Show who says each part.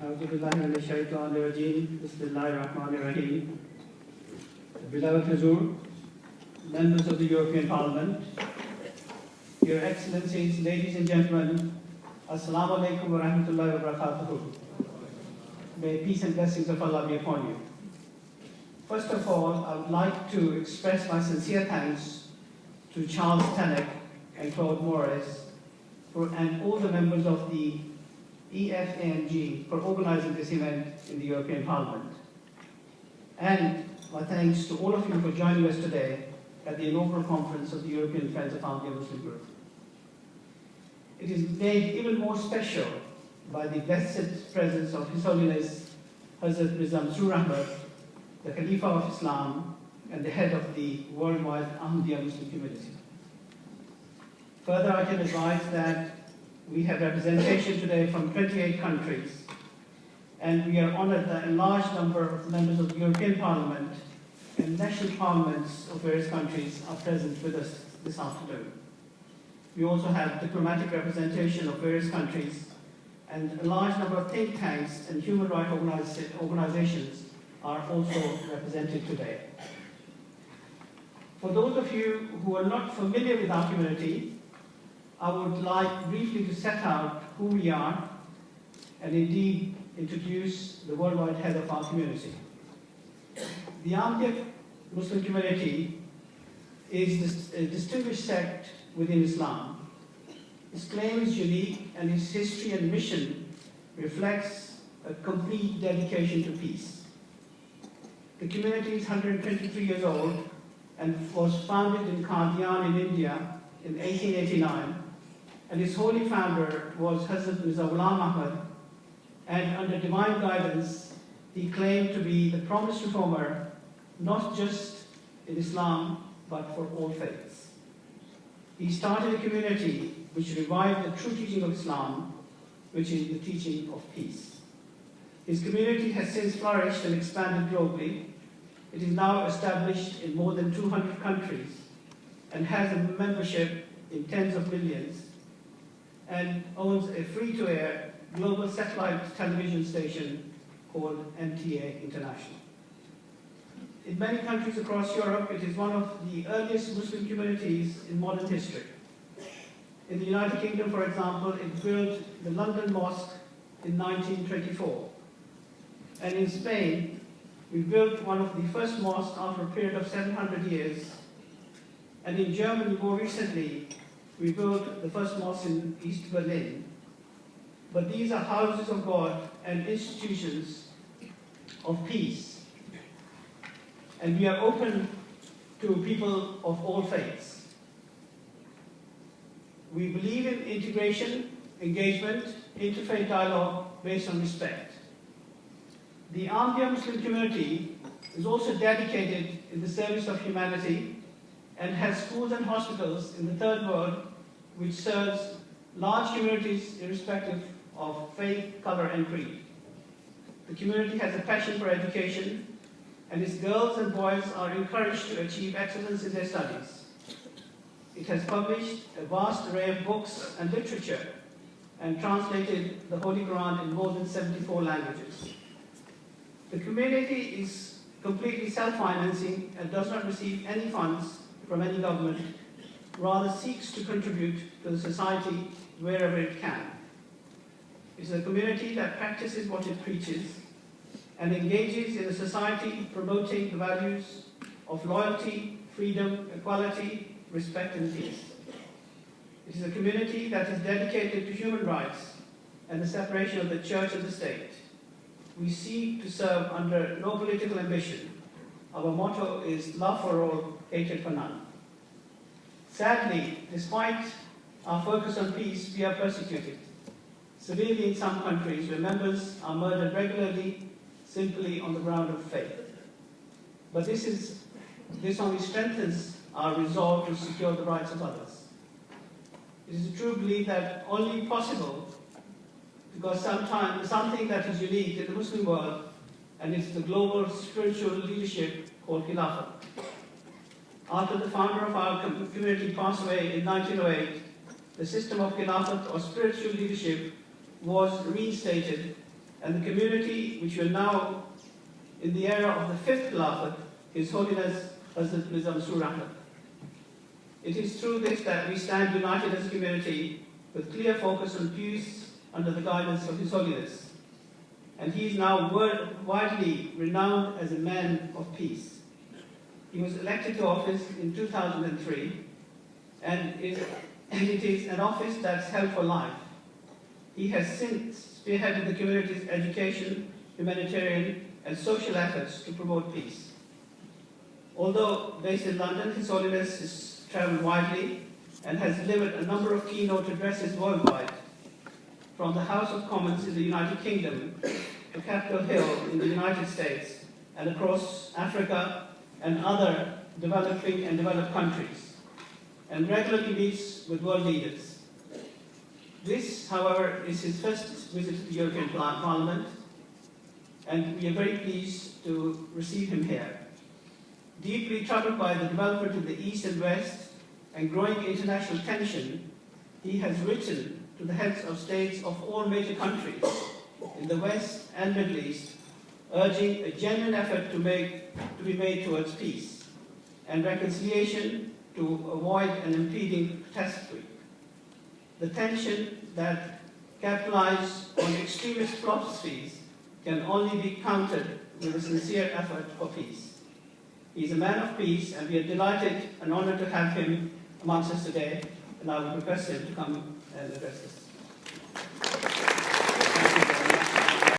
Speaker 1: Auzubillahiminash-shaytanir-rajeem. Bismillahir-rahmanir-rahim. Beloved Hazur, members of the European Parliament, Your Excellencies, ladies and gentlemen, Assalamu alaikum wa rahmatullahi wa barakatuhu. May peace and blessings of Allah be upon you. First of all, I would like to express my sincere thanks to Charles Tannock and Claude Moraes and all the members of the EFANG for organizing this event in the European Parliament. And my thanks to all of you for joining us today at the inaugural conference of the European Friends of Ahmadiyya Muslim Group. It is made even more special by the blessed presence of His Holiness Hazrat Mirza Masroor Ahmad, the Khalifa of Islam and the head of the worldwide Ahmadiyya Muslim community. Further, I can advise that we have representation today from 28 countries, and we are honored that a large number of members of the European Parliament and national parliaments of various countries are present with us this afternoon. We also have diplomatic representation of various countries, and a large number of think tanks and human rights organizations are also represented today. For those of you who are not familiar with our community, I would like briefly to set out who we are and indeed introduce the worldwide head of our community. The Ahmadiyya Muslim community is a distinguished sect within Islam. Its claim is unique, and its history and mission reflects a complete dedication to peace. The community is 123 years old and was founded in Qadian in India in 1889, and its holy founder was Hazrat Mirza Ghulam Ahmad, and under divine guidance, he claimed to be the promised reformer, not just in Islam, but for all faiths. He started a community which revived the true teaching of Islam, which is the teaching of peace. His community has since flourished and expanded globally. It is now established in more than 200 countries and has a membership in tens of millions, and owns a free-to-air global satellite television station called MTA International. In many countries across Europe, it is one of the earliest Muslim communities in modern history. In the United Kingdom, for example, it built the London Mosque in 1924. And in Spain, we built one of the first mosques after a period of 700 years. And in Germany, more recently, we built the first mosque in East Berlin. But these are houses of God and institutions of peace. And we are open to people of all faiths. We believe in integration, engagement, interfaith dialogue based on respect. The Ahmadiyya Muslim community is also dedicated in the service of humanity and has schools and hospitals in the third world which serves large communities irrespective of faith, color, and creed. The community has a passion for education, and its girls and boys are encouraged to achieve excellence in their studies. It has published a vast array of books and literature and translated the Holy Quran in more than 74 languages. The community is completely self-financing and does not receive any funds from any government, rather seeks to contribute to the society wherever it can. It is a community that practices what it preaches and engages in a society promoting the values of loyalty, freedom, equality, respect, and peace. It is a community that is dedicated to human rights and the separation of the church and the state. We seek to serve under no political ambition. Our motto is love for all, hatred for none. Sadly, despite our focus on peace, we are persecuted severely in some countries where members are murdered regularly simply on the ground of faith. But this only strengthens our resolve to secure the rights of others. It is a true belief that only possible because something that is unique in the Muslim world, and it's the global spiritual leadership called Khilafat. After the founder of our community passed away in 1908, the system of Khilafat or spiritual leadership was reinstated, and the community which will now, in the era of the fifth Khilafat, His Holiness Hazrat Mirza Masroor Ahmad. It is through this that we stand united as a community with clear focus on peace under the guidance of His Holiness. And he is now widely renowned as a man of peace. He was elected to office in 2003, and it is an office that's held for life. He has since spearheaded the community's education, humanitarian, and social efforts to promote peace. Although based in London, His Holiness has traveled widely and has delivered a number of keynote addresses worldwide, from the House of Commons in the United Kingdom to Capitol Hill in the United States and across Africa and other developing and developed countries, and regularly meets with world leaders. This, however, is his first visit to the European Parliament, and we are very pleased to receive him here. Deeply troubled by the development of the East and West and growing international tension, he has written to the heads of states of all major countries in the West and Middle East, urging a genuine effort to be made towards peace and reconciliation to avoid an impending catastrophe. The tension that capitalizes on extremist philosophies can only be countered with a sincere effort for peace. He is a man of peace, and we are delighted and honored to have him amongst us today, and I would request him to come and address us.